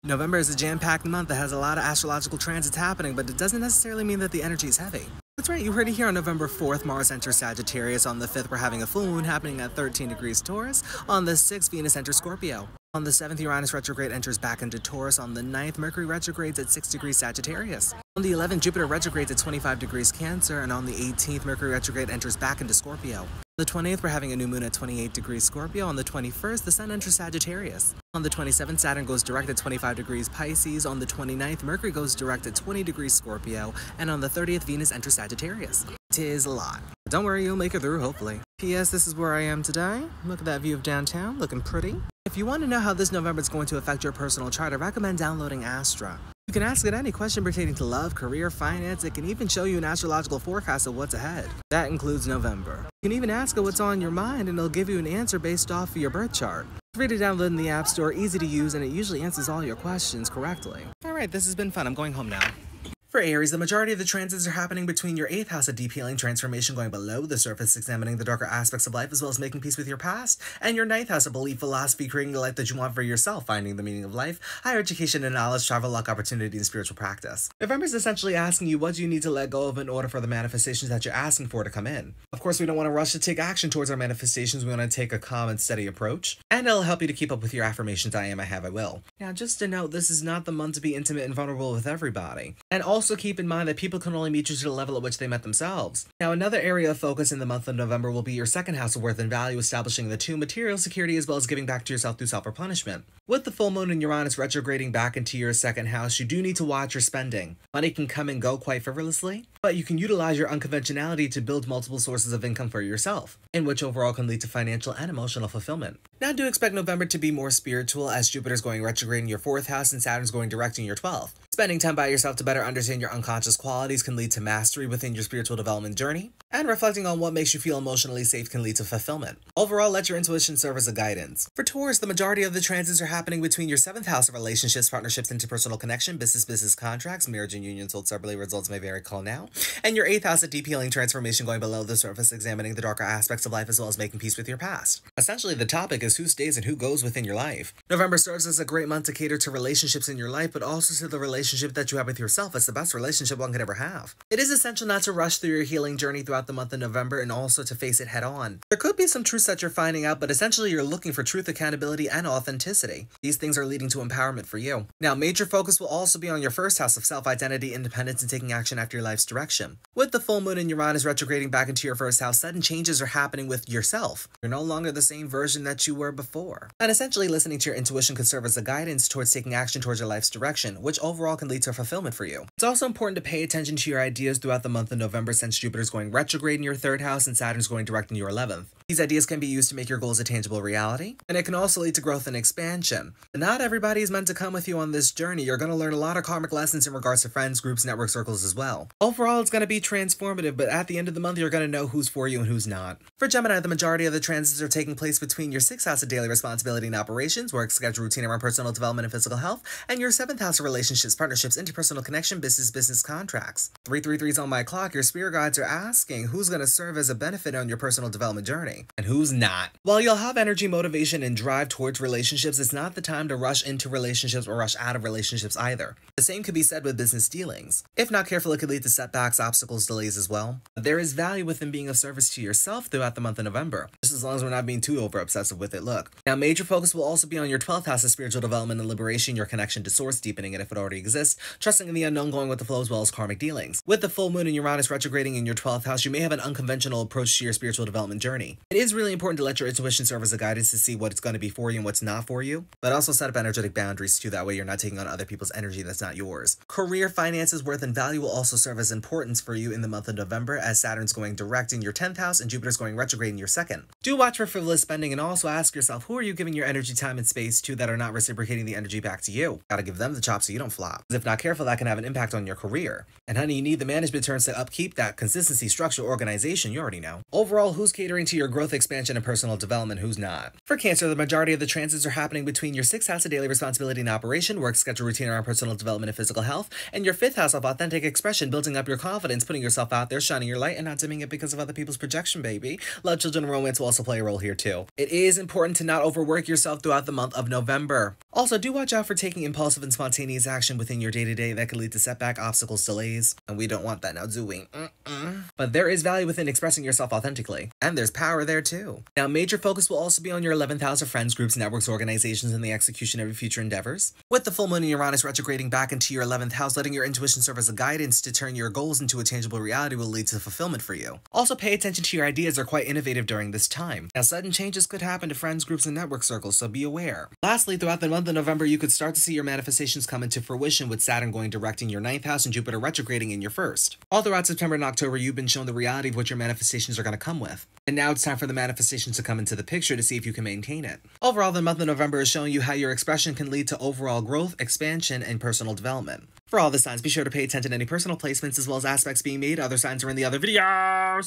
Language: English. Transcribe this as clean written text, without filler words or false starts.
November is a jam-packed month that has a lot of astrological transits happening, but it doesn't necessarily mean that the energy is heavy. That's right, you heard it here. On November 4th, Mars enters Sagittarius. On the 5th, we're having a full moon happening at 13 degrees Taurus. On the 6th, Venus enters Scorpio. On the 7th, Uranus retrograde enters back into Taurus. On the 9th, Mercury retrogrades at 6 degrees Sagittarius. On the 11th, Jupiter retrogrades at 25 degrees Cancer. And on the 18th, Mercury retrograde enters back into Scorpio. On the 20th, we're having a new moon at 28 degrees Scorpio. On the 21st, the Sun enters Sagittarius. On the 27th, Saturn goes direct at 25 degrees Pisces. On the 29th, Mercury goes direct at 20 degrees Scorpio. And on the 30th, Venus enters Sagittarius. 'Tis a lot. But don't worry, you'll make it through, hopefully. P.S. This is where I am today. Look at that view of downtown, looking pretty. If you want to know how this November is going to affect your personal chart, I recommend downloading Astra. You can ask it any question pertaining to love, career, finance. It can even show you an astrological forecast of what's ahead. That includes November. You can even ask it what's on your mind, and it'll give you an answer based off of your birth chart. It's free to download in the App Store, easy to use, and it usually answers all your questions correctly. Alright, this has been fun. I'm going home now. For Aries, the majority of the transits are happening between your 8th house of deep healing, transformation going below the surface, examining the darker aspects of life as well as making peace with your past, and your 9th house of belief, philosophy, creating the life that you want for yourself, finding the meaning of life, higher education and knowledge, travel, luck, opportunity, and spiritual practice. November is essentially asking you what do you need to let go of in order for the manifestations that you're asking for to come in. Of course, we don't want to rush to take action towards our manifestations. We want to take a calm and steady approach, and it'll help you to keep up with your affirmations, I am, I have, I will. Now, just to note, this is not the month to be intimate and vulnerable with everybody. And also keep in mind that people can only meet you to the level at which they met themselves. Now, another area of focus in the month of November will be your 2nd house of worth and value, establishing the 2 material security as well as giving back to yourself through self-replenishment. With the full moon and Uranus retrograding back into your 2nd house, you do need to watch your spending. Money can come and go quite frivolously, but you can utilize your unconventionality to build multiple sources of income for yourself, in which overall can lead to financial and emotional fulfillment. Now, do expect November to be more spiritual as Jupiter's going retrograde in your 4th house and Saturn's going direct in your 12th. Spending time by yourself to better understand your unconscious qualities can lead to mastery within your spiritual development journey, and reflecting on what makes you feel emotionally safe can lead to fulfillment. Overall, let your intuition serve as a guidance. For Taurus, the majority of the transits are happening between your 7th house of relationships, partnerships, interpersonal connection, business contracts, marriage and union sold separately, results may vary, call now, and your 8th house of deep healing, transformation going below the surface, examining the darker aspects of life as well as making peace with your past. Essentially, the topic is who stays and who goes within your life. November serves as a great month to cater to relationships in your life, but also to the relationship that you have with yourself. It's the best relationship one could ever have. It is essential not to rush through your healing journey throughout the month of November and also to face it head on. There could be some truths that you're finding out, but essentially you're looking for truth, accountability, and authenticity. These things are leading to empowerment for you. Now, major focus will also be on your 1st house of self-identity, independence, and taking action after your life's direction. With the full moon and Uranus retrograding back into your 1st house, sudden changes are happening with yourself. You're no longer the same version that you were before. And essentially listening to your intuition could serve as a guidance towards taking action towards your life's direction, which overall can lead to fulfillment for you. It's also important to pay attention to your ideas throughout the month of November since Jupiter's going retrograde in your 3rd house and Saturn's going direct in your 11th. These ideas can be used to make your goals a tangible reality, and it can also lead to growth and expansion. But not everybody is meant to come with you on this journey. You're going to learn a lot of karmic lessons in regards to friends, groups, network circles as well. Overall, it's going to be transformative, but at the end of the month, you're going to know who's for you and who's not. For Gemini, the majority of the transits are taking place between your 6th house of daily responsibility and operations, work, schedule, routine around personal development and physical health, and your 7th house of relationships, partnerships, interpersonal connection, business contracts. 333's on my clock. Your spirit guides are asking who's going to serve as a benefit on your personal development journey and who's not. While you'll have energy, motivation, and drive towards relationships, it's not the time to rush into relationships or rush out of relationships either. The same could be said with business dealings. If not careful, it could lead to setbacks, obstacles, delays as well. There is value within being of service to yourself throughout the month of November, just as long as we're not being too over-obsessive with it. Look. Now, major focus will also be on your 12th house of spiritual development and liberation, your connection to source, deepening it if it already exists, trusting in the unknown, going with the flow as well as karmic dealings. With the full moon and Uranus retrograding in your 12th house, you may have an unconventional approach to your spiritual development journey. It is really important to let your intuition serve as a guidance to see what it's going to be for you and what's not for you, but also set up energetic boundaries too. That way you're not taking on other people's energy that's not yours. Career, finances, worth, and value will also serve as importance for you in the month of November as Saturn's going direct in your 10th house and Jupiter's going retrograde in your 2nd. Do watch for frivolous spending and also ask yourself, who are you giving your energy, time, and space to that are not reciprocating the energy back to you? Gotta give them the chop so you don't flop. Because if not careful, that can have an impact impact on your career. And honey, you need the management terms to upkeep that consistency, structure, organization, you already know. Overall, who's catering to your growth, expansion, and personal development, who's not? For Cancer, the majority of the transits are happening between your 6th house of daily responsibility and operation, work schedule, routine around personal development and physical health, and your 5th house of authentic expression, building up your confidence, putting yourself out there, shining your light, and not dimming it because of other people's projection, baby. Love, children, and romance will also play a role here too. It is important to not overwork yourself throughout the month of November. Also, do watch out for taking impulsive and spontaneous action within your day-to-day that could lead to setback, obstacles, delays, and we don't want that now, do we? But there is value within expressing yourself authentically, and there's power there too. Now, major focus will also be on your 11th house of friends, groups, networks, organizations, and the execution of your future endeavors. With the full moon in Uranus retrograding back into your 11th house, letting your intuition serve as a guidance to turn your goals into a tangible reality will lead to fulfillment for you. Also, pay attention to your ideas are quite innovative during this time. Now, sudden changes could happen to friends, groups, and network circles, so be aware. Lastly, throughout the month of November, you could start to see your manifestations come into fruition with Saturn going direct in your 9th house and Jupiter retrograding in your 1st. All throughout September and October, you've been shown the reality of what your manifestations are going to come with. And now it's time for the manifestations to come into the picture to see if you can maintain it. Overall, the month of November is showing you how your expression can lead to overall growth, expansion, and personal development. For all the signs, be sure to pay attention to any personal placements as well as aspects being made. Other signs are in the other videos.